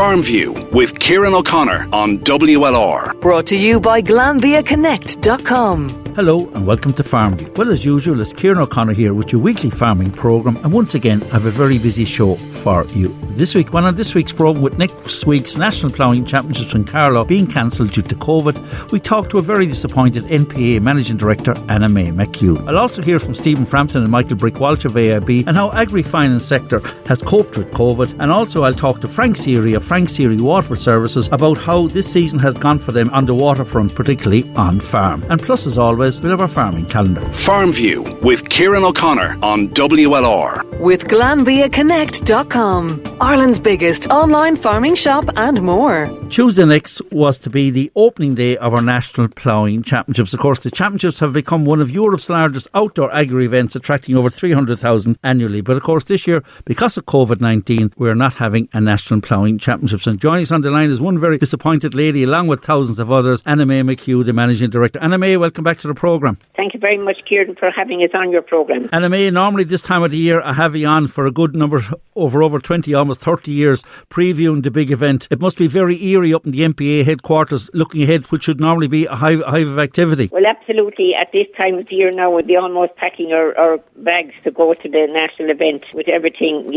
Farmview with Kieran O'Connor on WLR. Brought to you by GlanviaConnect.com. Hello and welcome to Farmview. Well, as usual, it's Kieran O'Connor here with your weekly farming programme, and once again I have a very busy show for you this week. Well, on this week's programme, with next week's National Ploughing Championships in Carlow being cancelled due to COVID, we talk to a very disappointed NPA Managing Director Anna May Mc Hugh. I'll also hear from Stephen Frampton and Michael Walsh of AIB and how Agri Finace sector has coped with COVID, and also I'll talk to Frank Seery of Frank Seery Waterford Services about how this season has gone for them on the waterfront, particularly on farm. And plus, as always, we'll have our farming calendar. Farmview with Kieran O'Connor on WLR. With GlanviaConnect.com, Ireland's biggest online farming shop and more. Tuesday next was to be the opening day of our National Ploughing Championships. Of course, the championships have become one of Europe's largest outdoor agri events, attracting over 300,000 annually. But of course, this year, because of COVID-19, we're not having a National Ploughing Championships. And joining us on the line is one very disappointed lady, along with thousands of others, Anna May Mc Hugh, the Managing Director. Anna May, welcome back to the programme. Thank you very much, Kieran, for having us on your programme. Anna May, normally this time of the year I have you on for a good number, over 20, almost 30 years, previewing the big event. It must be very eerie up in the MPA headquarters, looking ahead, which should normally be a hive of activity. Well, absolutely. At this time of the year now, we'll be almost packing our bags to go to the national event with everything,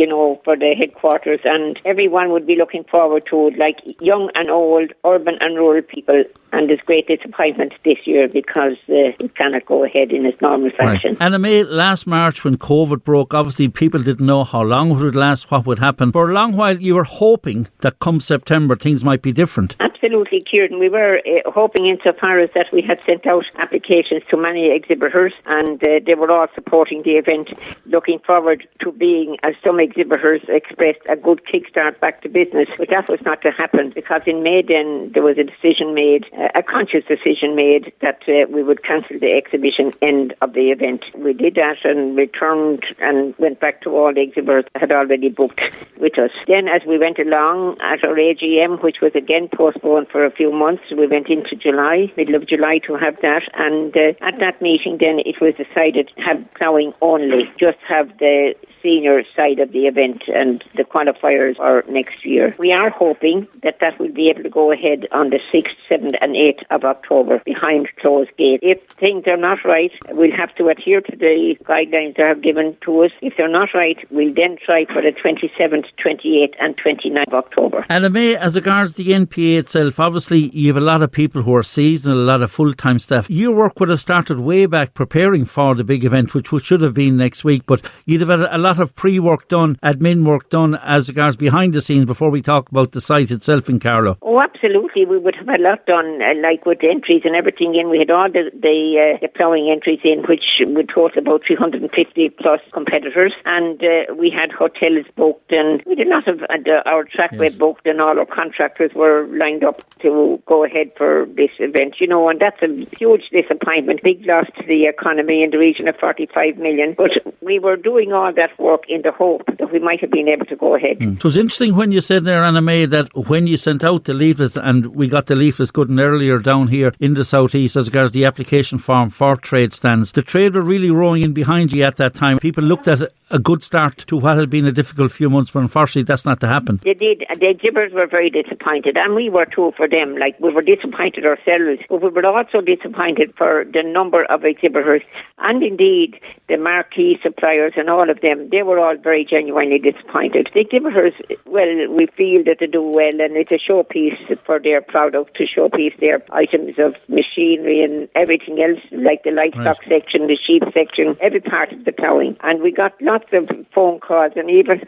for the headquarters, and everyone would be looking forward to it, like young and old, urban and rural people. And there's great disappointment this year because it cannot go ahead in its normal fashion. Right. Anna May, last March when COVID broke, obviously people didn't know how long it would last, what would happen. For a long while you were hoping that come September things might be different. Absolutely, Kieran. We were hoping insofar as that we had sent out applications to many exhibitors, and they were all supporting the event, looking forward to being, as some exhibitors expressed, a good kickstart back to business. But that was not to happen, because in May then there was a decision made, a conscious decision made, that we would cancel the exhibition end of the event. We did that and returned and went back to all the exhibitors that had already booked with us. Then as we went along at our AGM, which was again postponed for a few months, we went into July, middle of July, to have that, and at that meeting then it was decided to have ploughing only, just have the senior side of the event, and the qualifiers are next year. We are hoping that will be able to go ahead on the 6th, 7th and 8th of October behind closed gates. If things are not right, we'll have to adhere to the guidelines that are given to us. If they're not right, we'll then try for the 27th, 28th and 29th of October. Anna May, as regards the NPA itself, obviously you have a lot of people who are seasonal, a lot of full-time staff. Your work would have started way back preparing for the big event, which should have been next week, but you'd have had a lot of pre-work done, admin work done as regards behind the scenes before we talk about the site itself in Carlow. Oh, absolutely. We would have a lot done, like with the entries and everything in. We had all the ploughing entries in, which would total about 350 plus competitors, and we had hotels booked, and we did a lot of our trackway booked, and all our contractors were lined up to go ahead for this event, and that's a huge disappointment, big loss to the economy in the region of 45 million. But we were doing all that work in the hope that we might have been able to go ahead. It was interesting when you said there, Anna May, that when you sent out the leaflets, and we got the leaflets good and earlier down here in the southeast as regards the application form for trade stands, the trade were really rowing in behind you at that time. People looked at a good start to what had been a difficult few months, but unfortunately that's not to happen. They did. The exhibitors were very disappointed, and we were too for them. Like, we were disappointed ourselves, but we were also disappointed for the number of exhibitors, and indeed the marquee suppliers and all of them. They were all very genuinely disappointed. The exhibitors, well, we feel that they do well, and it's a showpiece for their product, to showpiece their items of machinery and everything else, like the livestock section, the sheep section, every part of the ploughing. And we got lots of phone calls, and even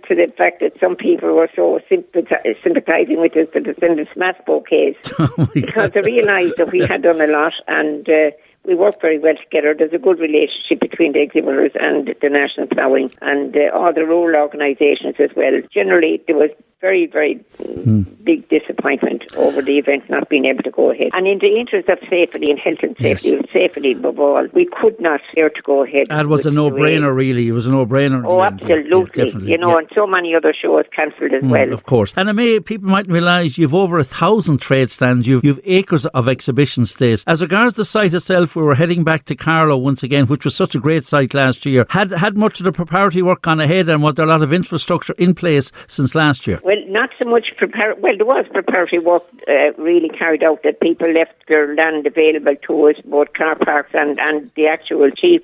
to the fact that some people were so sympathising with us that they sent us mass bouquets because they realised that we had done a lot, and we work very well together. There's a good relationship between the exhibitors and the National Ploughing and all the rural organisations as well. Generally, there was very, very big disappointment over the event not being able to go ahead. And in the interest of safety and health and safety, safety above all, we could not dare to go ahead. That was a no-brainer, really. It was a no-brainer. Oh, absolutely. And so many other shows cancelled as well. Of course. And people mightn't realise you've over 1,000 trade stands. You've acres of exhibition space. As regards the site itself, we were heading back to Carlow once again, which was such a great site last year. Had much of the preparatory work gone ahead, and was there a lot of infrastructure in place since last year? Well, not so much there was preparatory work really carried out, that people left their land available to us, both car parks and the actual chief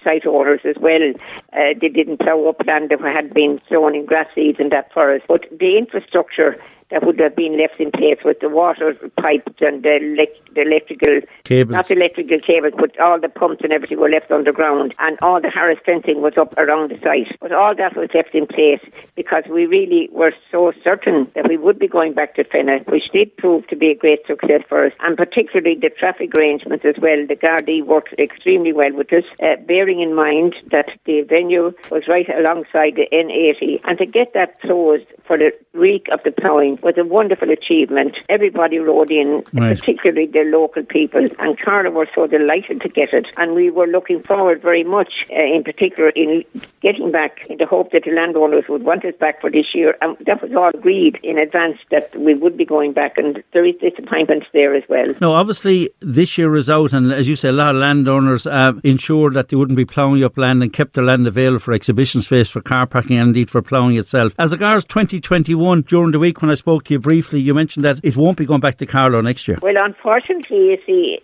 site owners as well. They didn't plough up land that had been sown in grass seeds and that for us. But the infrastructure that would have been left in place with the water pipes and the electrical cables, not electrical cables, but all the pumps and everything were left underground, and all the Harris fencing was up around the site. But all that was left in place because we really were so certain that we would be going back to Fenagh, which did prove to be a great success for us, and particularly the traffic arrangements as well. The Gardaí worked extremely well with us, bearing in mind that the venue was right alongside the N80, and to get that closed for the week of the ploughing was a wonderful achievement. Everybody rode in, right, particularly the local people, and Carlow were so delighted to get it, and we were looking forward very much in particular in getting back, in the hope that the landowners would want us back for this year, and that was all agreed in advance that we would be going back, and there is disappointments there as well. No, obviously this year is out, and as you say, a lot of landowners ensured that they wouldn't be ploughing up land and kept their land available for exhibition space, for car parking and indeed for ploughing itself. As regards 2021, during the week when I spoke to you briefly, you mentioned that it won't be going back to Carlow next year. Well, unfortunately, you see,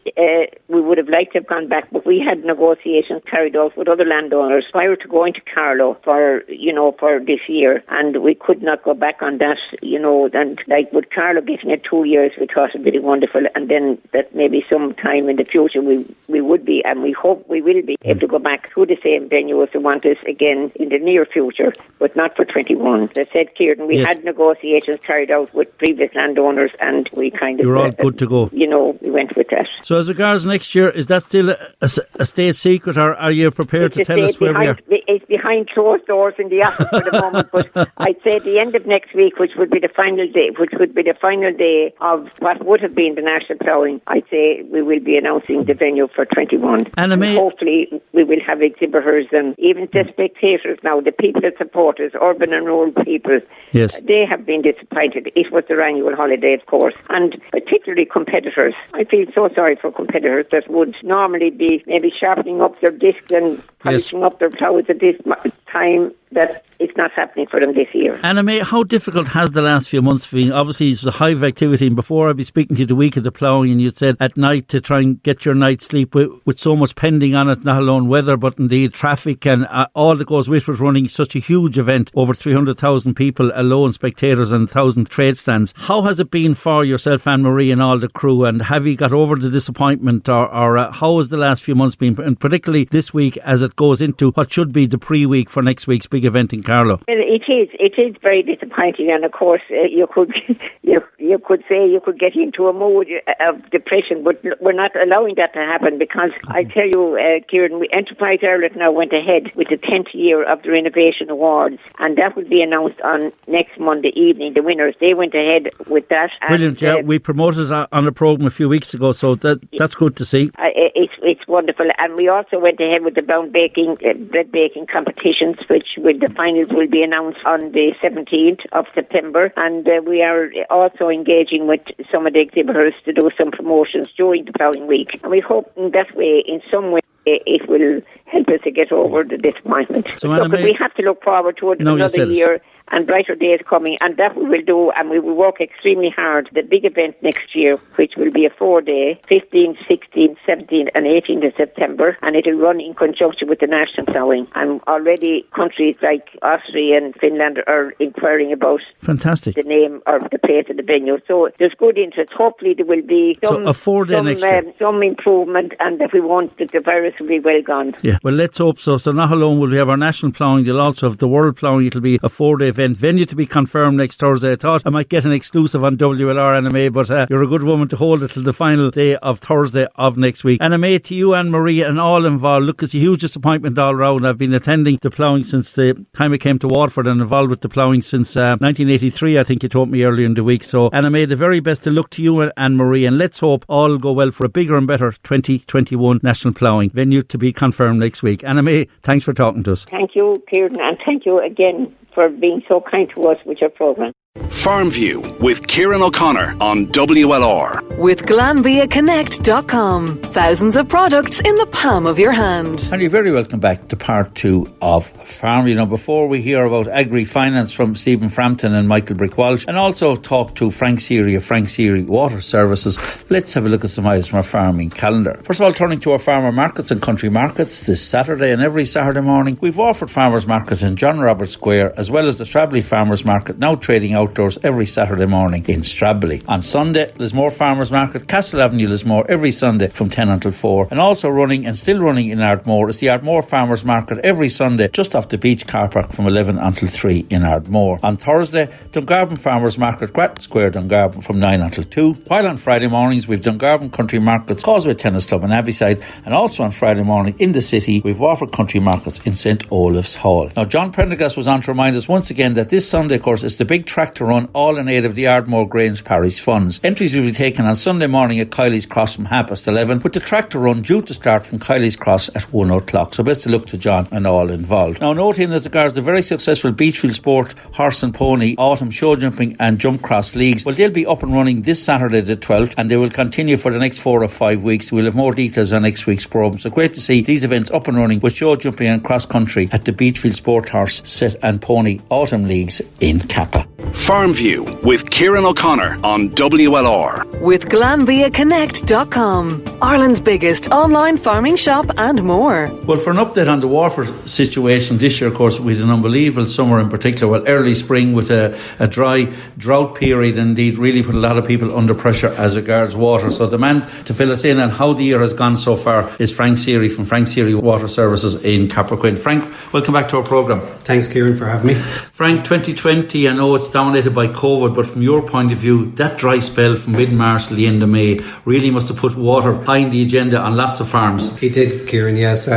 we would have liked to have gone back, but we had negotiations carried out with other landowners prior to going to Carlow for this year, and we could not go back on that, and like with Carlow getting it 2 years, we thought it would be wonderful, and then that maybe some time in the future we would be, and we hope we will be able to go back to the same venue if they want us again in the near future, but not for 21. As I said, Kieran, we had negotiations carried out with previous landowners, and we kind of... You're all good to go. We went with that. So as regards next year, is that still a state secret, or are you prepared to tell us where we are? It's behind closed doors in the office for the moment, but I'd say at the end of next week, which would be the final day of what would have been the National Ploughing, I'd say we will be announcing the venue for 21. Anna May, hopefully we will have exhibitors and even the spectators now, the people that support us, urban and rural people. Yes. They have been disappointed. It was their annual holiday, of course, and particularly competitors. I feel so sorry for competitors that would normally be maybe sharpening up their discs and polishing up their ploughs at this time, that it's not happening for them this year. Anna May, how difficult has the last few months been? Obviously, it's a hive activity, and before I'd be speaking to you the week of the ploughing, and you'd said at night to try and get your night's sleep with so much pending on it, not alone weather, but indeed traffic and all that goes with it, running such a huge event, over 300,000 people alone, spectators, and 1,000 trade stands. How has it been for yourself, Anne-Marie, and all the crew, and have you got over the disappointment, or how has the last few months been, and particularly this week as it goes into what should be the pre-week for next week's big event in Carlow? Well, it is very disappointing, and of course you could say you could get into a mood of depression, but we're not allowing that to happen, because I tell you, Kieran, Enterprise Ireland now went ahead with the 10th year of the Innovation Awards, and that will be announced on next Monday evening. The winners, they went ahead with that. Brilliant, and, we promoted that on a programme a few weeks ago, so that's good to see. It's wonderful, and we also went ahead with the bread baking competitions, which the finals will be announced on the 17th of September, and we are also engaging with some of the exhibitors to do some promotions during the ploughing week, and we hope in that way, in some way, it will help us to get over the disappointment. So we have to look forward to another year and brighter days coming, and that we will do, and we will work extremely hard. The big event next year, which will be a 4-day, 15th, 16th, 17th and 18th of September, and it will run in conjunction with the National Ploughing. And already countries like Austria and Finland are inquiring about the name or the place of the venue. So there's good interest. Hopefully there will be some improvement, and that we want that the virus will be well gone. Yeah, well, let's hope so. So not alone will we have our National Ploughing, you'll also have the World Ploughing. It'll be a 4-day event. Venue to be confirmed next Thursday. I thought I might get an exclusive on WLR, Anna May, but you're a good woman to hold it till the final day of Thursday of next week. Anna May, to you, Anne-Marie, and all involved, look, it's a huge disappointment all round. I've been attending the ploughing since the time I came to Waterford, and involved with the ploughing since 1983, I think you told me earlier in the week. So Anna May, the very best of luck to you, Anne-Marie, and let's hope all will go well for a bigger and better 2021 National Ploughing. Venue to be confirmed next week. Anna May, thanks for talking to us. Thank you, Kieran, and thank you again for being so kind to us with your programme. Farmview with Kieran O'Connor on WLR. With GlanbiaConnect.com. Thousands of products in the palm of your hand. And you're very welcome back to part 2 of Farmview. Now, before we hear about Agri Finace from Stephen Frampton and Michael Walsh, and also talk to Frank Seery of Frank Seery Water Services, let's have a look at some items from our farming calendar. First of all, turning to our farmer markets and country markets this Saturday and every Saturday morning, we've Waterford Farmers Market in John Roberts Square, as well as the Stradbally Farmers Market, now trading outdoors every Saturday morning in Stradbally. On Sunday, Lismore Farmers Market, Castle Avenue, Lismore, every Sunday from 10 until 4. And also running and still running in Ardmore is the Ardmore Farmers Market every Sunday just off the beach car park from 11 until 3 in Ardmore. On Thursday, Dungarvan Farmers Market, Grattan Square, Dungarvan from 9 until 2. While on Friday mornings, we've Dungarvan Country Markets, Causeway Tennis Club and Abbeyside. And also on Friday morning in the city, we've Waterford Country Markets in St. Olaf's Hall. Now, John Prendergast was on to remind us once again that this Sunday, of course, is the big tractor run, all in aid of the Ardmore Grange Parish Funds. Entries will be taken on Sunday morning at Kiley's Cross from 11:30, with the tractor run due to start from Kiley's Cross at 1 o'clock. So best of luck to John and all involved. Now, noting as regards the very successful Beachfield Sport, Horse and Pony, Autumn Show Jumping and Jump Cross Leagues, well, they'll be up and running this Saturday the 12th, and they will continue for the next 4 or 5 weeks. We'll have more details on next week's programme. So great to see these events up and running with show jumping and cross country at the Beachfield Sport, Horse, Set and Pony Autumn Leagues in Kappa. Farmview with Kieran O'Connor on WLR. With GlanbiaConnect.com. Ireland's biggest online farming shop and more. Well, for an update on the Waterford situation this year, of course, we had an unbelievable summer in particular. Well, early spring with a dry drought period indeed really put a lot of people under pressure as regards water. So the man to fill us in on how the year has gone so far is Frank Seery from Frank Seery Water Services in Capperquin. Frank, welcome back to our programme. Thanks, Kieran, for having me. Frank, 2020, I know it's dominated by COVID, but from your point of view, that dry spell from mid-March to the end of May really must have put water high in the agenda on lots of farms. It did, Kieran, yes.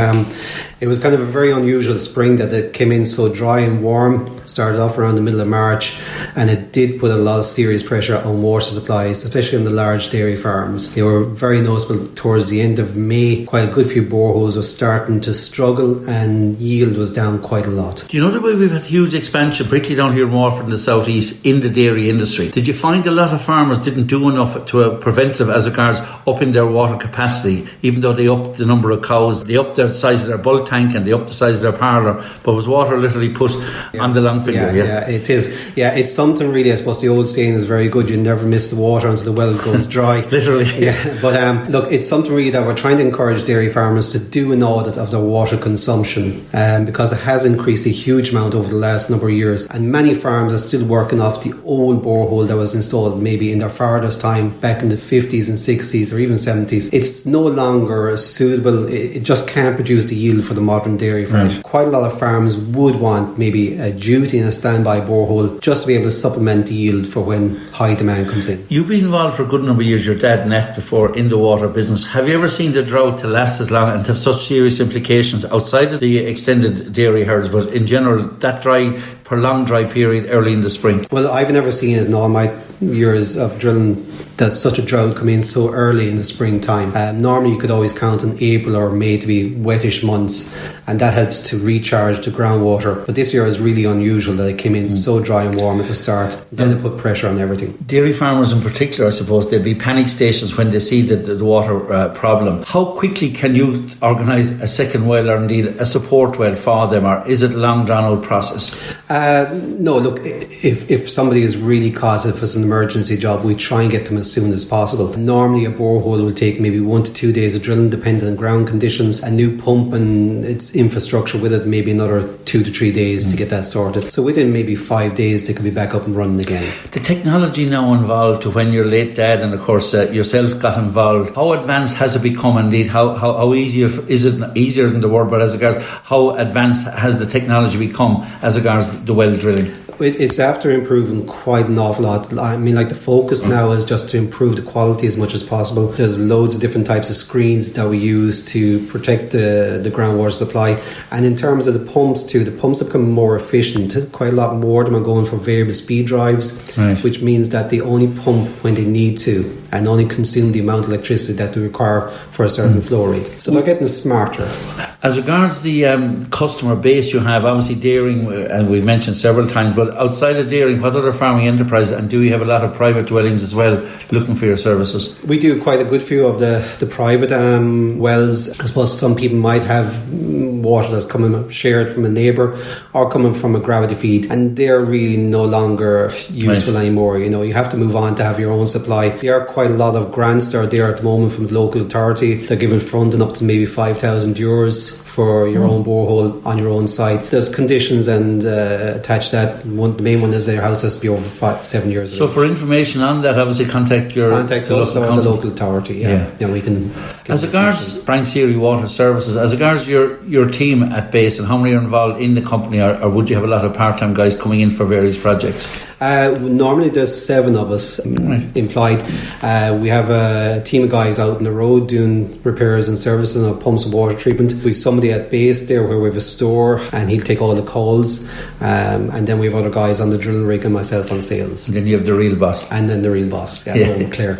It was kind of a very unusual spring that it came in so dry and warm, started off around the middle of March, and it did put a lot of serious pressure on water supplies, especially on the large dairy farms. They were very noticeable towards the end of May. Quite a good few boreholes were starting to struggle and yield was down quite a lot. Do you know the way we've had huge expansion, particularly down here in Waterford in the southeast, in the dairy industry? Did you find a lot of farmers didn't do enough to a preventative as regards upping their water capacity, even though they upped the number of cows, they upped the size of their bulk tank and they upped the size of their parlour, but was water literally put on the long finger? Yeah, it is. Yeah, it's something really, I suppose the old saying is very good, you never miss the water until the well goes dry. Literally. Yeah, but look, it's something really that we're trying to encourage dairy farmers to do an audit of their water consumption, because it has increased a huge amount over the last number of years, and many farms are still working off the old borehole that was installed maybe in their father's time back in the 50s and 60s or even 70s. It's no longer suitable. It just can't produce the yield for the modern dairy farm. Right. Quite a lot of farms would want maybe a duty and a standby borehole just to be able to supplement the yield for when high demand comes in. You've been involved for a good number of years, your dad Nat, before in the water business. Have you ever seen the drought to last as long and have such serious implications outside of the extended dairy herds, but in general that prolonged dry period early in the spring? Well, I've never seen it in all my years of drilling that such a drought come in so early in the springtime. Normally you could always count on April or May to be wettish months, and that helps to recharge the groundwater. But this year is really unusual that it came in so dry and warm at the start. Then it put pressure on everything. Dairy farmers in particular, I suppose, there'll be panic stations when they see the water problem. How quickly can you organise a second well or indeed a support well for them, or is it a long drawn out process? No, look, if somebody is really caught, if it's an emergency job, we try and get them as soon as possible. Normally a borehole will take maybe 1 to 2 days of drilling depending on ground conditions. A new pump and its infrastructure with it maybe another 2 to 3 days to get that sorted. So within maybe 5 days they could be back up and running again. The technology now involved to when your late dad and of course yourself got involved, how advanced has it become indeed? How easier is it? Easier than the word, but as regards how advanced has the technology become as regards the well drilling? It's after improving quite an awful lot. I mean, like the focus now is just to improve the quality as much as possible. There's loads of different types of screens that we use to protect the groundwater supply. And in terms of the pumps too, the pumps have become more efficient. Quite a lot more of them are going for variable speed drives, right, which means that they only pump when they need to and only consume the amount of electricity that they require for a certain flow rate. So they're getting smarter. As regards the customer base you have, obviously dairying, and we've mentioned several times, but But outside of dairying, what other farming enterprises, and do you have a lot of private dwellings as well looking for your services? We do quite a good few of the private wells. I suppose some people might have water that's coming shared from a neighbour or coming from a gravity feed, and they're really no longer useful anymore. You know, you have to move on to have your own supply. There are quite a lot of grants that are there at the moment from the local authority. They're giving funding up to maybe €5,000 for your own borehole on your own site. There's conditions and attached that. The main one is your house has to be over 7 years So old. for information on that, obviously contact us or the local authority. Yeah, we can. As regards Frank Seery Water Services, as regards your team at base and how many are involved in the company, or would you have a lot of part-time guys coming in for various projects? Normally there's 7 of us employed. We have a team of guys out on the road doing repairs and servicing of pumps and water treatment. We've somebody at base there where we have a store, and he'll take all the calls, and then we have other guys on the drilling rig and myself on sales. And then you have the real boss. And then the real boss, Claire.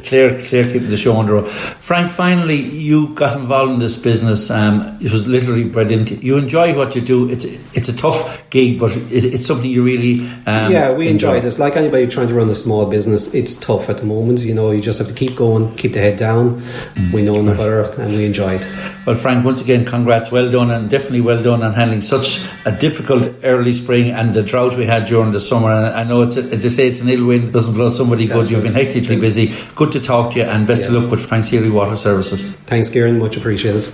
Claire keeping the show on the road. Frank, finally, you got involved in this business. It was literally bred into you. You enjoy what you do. It's a tough gig, but it's something you really we enjoy this. Like anybody trying to run a small business, it's tough at the moment. You know, you just have to keep going, keep the head down. We know no better, and we enjoy it. Well, Frank, once again, congrats. Well done, and definitely well done on handling such a difficult early spring and the drought we had during the summer. And I know they say it's an ill wind, doesn't blow somebody good. You've been hectically busy. Good to talk to you, and best of luck with Frank Seery Water Services. Thanks, Kieran. Much appreciated.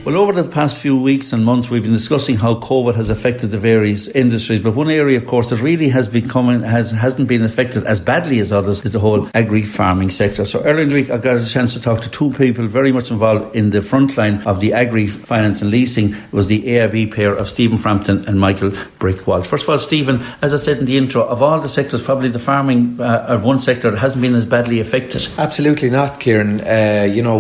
Well, over the past few weeks and months, we've been discussing how COVID has affected the various industries. But one area, of course, that really hasn't been affected as badly as others is the whole agri farming sector. So earlier in the week, I got a chance to talk to 2 people very much involved in the front line of the Agri Finance and Leasing. It was the AIB pair of Stephen Frampton and Michael Walsh. First of all, Stephen, as I said in the intro, of all the sectors, probably the farming one sector that hasn't been as badly affected. Absolutely not, Kieran.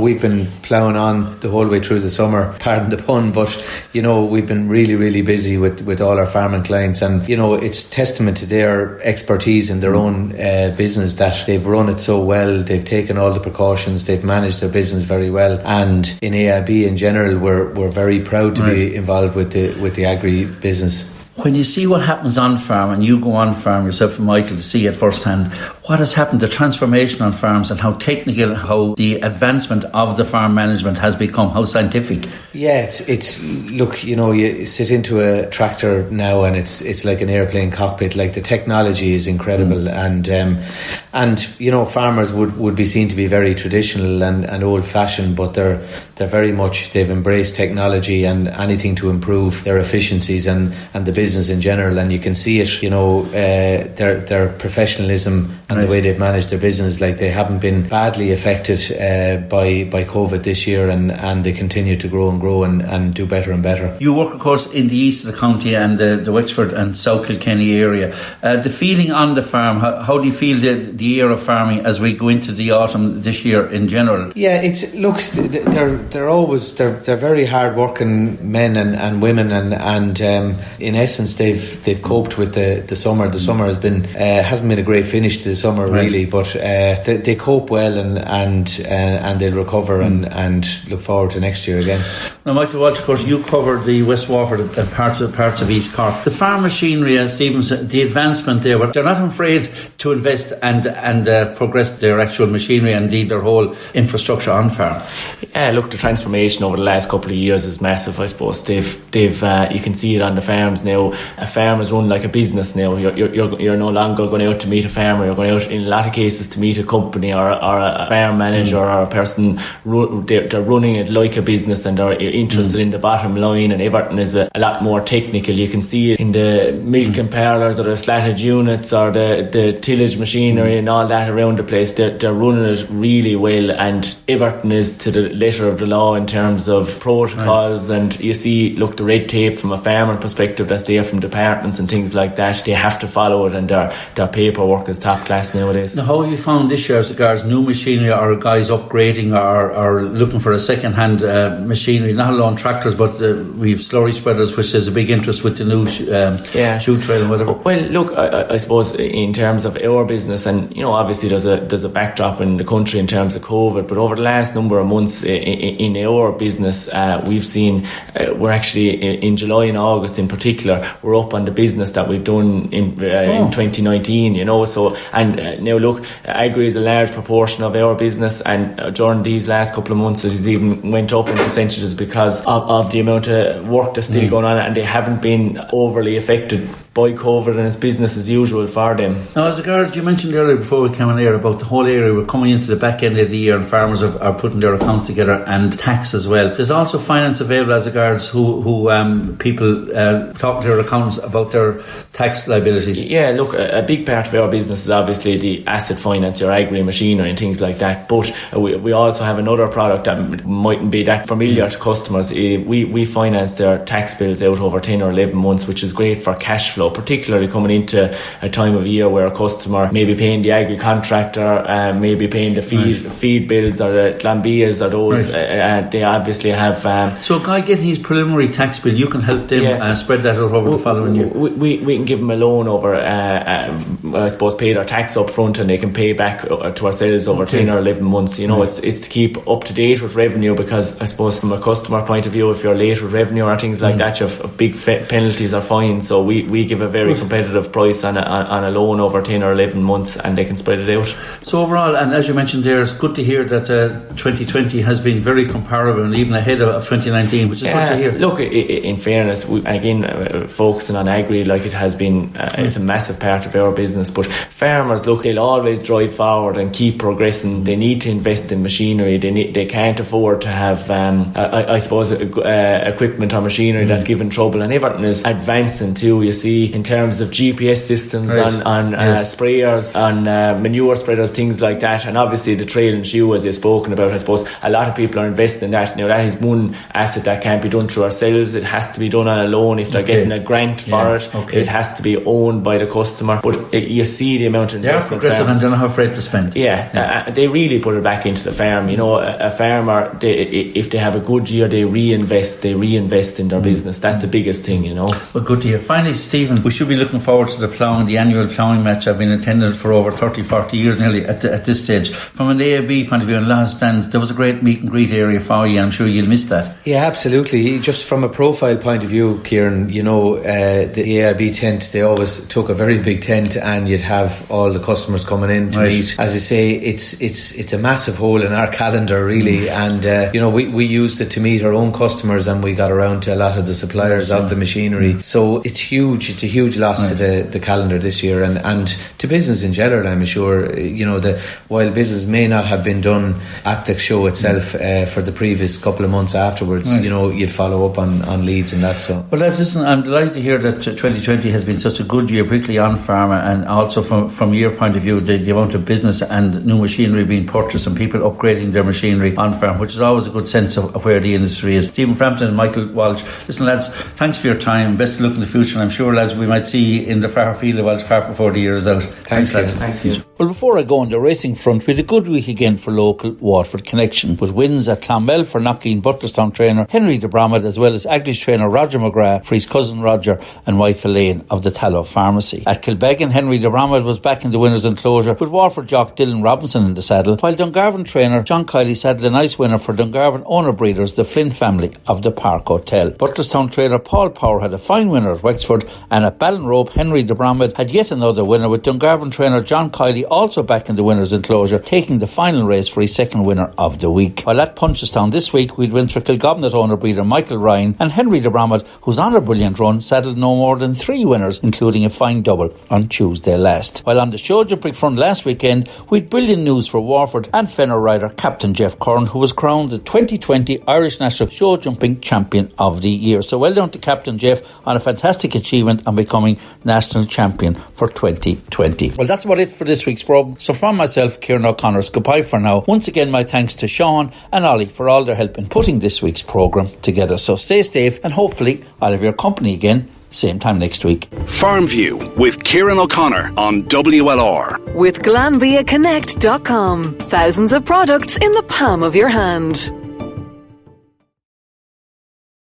We've been ploughing on the whole way through the summer. Pardon the pun, but we've been really, really busy with all our farming clients, and it's testament to their expertise in their own business that they've run it so well. They've taken all the precautions, they've managed their business very well, and in AIB in general, we're very proud to be involved with the agri business. When you see what happens on farm, and you go on farm yourself and Michael to see it firsthand, what has happened, the transformation on farms, and how technical, how the advancement of the farm management has become, how scientific? Yeah, it's look, you sit into a tractor now and it's like an airplane cockpit. Like, the technology is incredible, and farmers would be seen to be very traditional and old fashioned, but they're very much, they've embraced technology and anything to improve their efficiencies and the business in general, and you can see it, their professionalism and the way they've managed their business. Like, they haven't been badly affected by COVID this year, and they continue to grow and do better and better. You work, of course, in the east of the county and the Wexford and South Kilkenny area. The feeling on the farm, how do you feel the year of farming as we go into the autumn this year in general? Yeah, they're very hard working men and women, and in essence they've coped with the summer. The summer hasn't been a great finish to the summer, really, but they cope well and they'll recover and look forward to next year again. Now, Michael Walsh, of course, you covered the West Waterford and parts of East Cork. The farm machinery, as Stephen said, the advancement there, but they're not afraid to invest and progress their actual machinery and indeed their whole infrastructure on farm. Yeah, look, the transformation over the last couple of years is massive. I suppose they've you can see it on the farms now. A farm is run like a business now. You're no longer going out to meet a farmer. You're going out in a lot of cases to meet a company or a farm manager or a person. They're running it like a business, and they're interested in the bottom line, and everything is a lot more technical. You can see it in the milking parlours or the slatted units or the tillage machinery and all that around the place. They're running it really well, and everything is to the letter of the law in terms of protocols. And you see, look, the red tape from a farmer perspective, that's there from departments and things like that, they have to follow it, and their paperwork is top class nowadays. Now, how have you found this year as regards new machinery, or guys upgrading or looking for a second-hand machinery, not alone tractors, but we've slurry spreaders, which is a big interest with the new shoe trail and whatever? Well, look, I suppose in terms of our business, and obviously there's a backdrop in the country in terms of COVID, but over the last number of months in our business, we've seen we're actually in July and August in particular, we're up on the business that we've done in 2019. So and now look, Agri is a large proportion of our business, and during these last couple of months it has even went up in percentages because of the amount of work that's still going on, and they haven't been overly affected by COVID, and it's business as usual for them. Now, as regards, you mentioned earlier before we came on air about the whole area, we're coming into the back end of the year and farmers are putting their accounts together, and tax as well. There's also finance available as regards who people talk to their accountants about their tax liabilities. Yeah, look, a big part of our business is obviously the asset finance, your agri machinery and things like that, but we also have another product that mightn't be that familiar to customers. We finance their tax bills out over 10 or 11 months, which is great for cash flow, particularly coming into a time of year where a customer may be paying the agri contractor, maybe paying the feed bills or the Glambias or those. They obviously have. So a guy getting his preliminary tax bill, you can help them spread that out over the following year. We can give them a loan over, I suppose, pay their tax up front, and they can pay back to ourselves over 10 or 11 months. It's to keep up to date with revenue, because I suppose from a customer point of view, if you're late with revenue or things like that, you have big penalties or fines. So we give a very competitive price on a loan over 10 or 11 months, and they can spread it out. So overall, and as you mentioned there, it's good to hear that 2020 has been very comparable and even ahead of 2019, which is good to hear. Look, in fairness, focusing on agri, like it has been, it's a massive part of our business, but farmers, look, they'll always drive forward and keep progressing. They need to invest in machinery. They can't afford to have I suppose equipment or machinery that's given trouble, and everything is advancing too, you see, in terms of GPS systems on sprayers, on manure spreaders, things like that. And obviously the trail and shoe, as you've spoken about, I suppose a lot of people are investing in that. Now, that is one asset that can't be done through ourselves. It has to be done on a loan. If they're getting a grant for it, it has to be owned by the customer. But you see the amount of investment. They're progressive and they're not afraid to spend. They really put it back into the farm. A farmer, if they have a good year, they reinvest in their business. That's the biggest thing, Well, good to hear. Finally, Stephen, we should be looking forward to the annual ploughing match. I've been attending for over 30-40 years nearly at this stage. From an AIB point of view, and last stands, there was a great meet and greet area for you. I'm sure you'll miss that. Yeah, absolutely. Just from a profile point of view, Kieran, the AIB tent, they always took a very big tent, and you'd have all the customers coming in to meet. As I say, it's a massive hole in our calendar, really, and we used it to meet our own customers, and we got around to a lot of the suppliers of the machinery. So it's huge. It's a huge loss to the calendar this year, and to business in general. I'm sure while business may not have been done at the show itself for the previous couple of months afterwards, you'd follow up on leads and that. So, well, listen, I'm delighted to hear that 2020 has been such a good year, particularly on pharma, and also from your point of view, the amount of business and new machinery being purchased and people upgrading their machinery on farm, which is always a good sense of where the industry is. Stephen Frampton and Michael Walsh, listen, lads, thanks for your time. Best of luck in the future, and I'm sure, lads, we might see you in the far field of Walsh Park before the year is out. Thanks, lads. Thanks, you. Well, before I go on the racing front, we had a good week again for local Waterford connection, with wins at Clonmel for Knockeen Butlerstown trainer Henry de Bromhead, as well as Agri's trainer Roger McGrath for his cousin Roger and wife Elaine of the Tallow Pharmacy. At Kilbeggan, Henry de Bromhead was back in the winners' enclosure, with Waterford jock Dylan Robinson in the saddle, while Dungarvan trainer John Kiley saddled a nice winner for Dungarvan owner breeders, the Flynn family of the Park Hotel. Butlerstown trainer Paul Power had a fine winner at Wexford, and at Ballinrobe, Henry de Bromhead had yet another winner, with Dungarvan trainer John Kiley also back in the winners' enclosure, taking the final race for his second winner of the week. While at Punchestown this week, we'd win for Kilgobnet owner breeder Michael Ryan, and Henry de Bromhead, whose on a brilliant run, saddled no more than 3 winners, including a fine double on Tuesday last. While on the show jumping front last weekend, we'd brilliant news for Waterford and Fenner rider Captain Jeff Curran, who was crowned the 2020 Irish National Show Jumping Champion of the Year. So well done to Captain Jeff on a fantastic achievement and becoming National Champion for 2020. Well, that's about it for this week's program. So from myself, Kieran O'Connor, goodbye for now. Once again, my thanks to Sean and Ollie for all their help in putting this week's program together. So stay safe, and hopefully I'll have your company again same time next week. Farmview with Kieran O'Connor on WLR. With GlanbiaConnect.com. Thousands of products in the palm of your hand.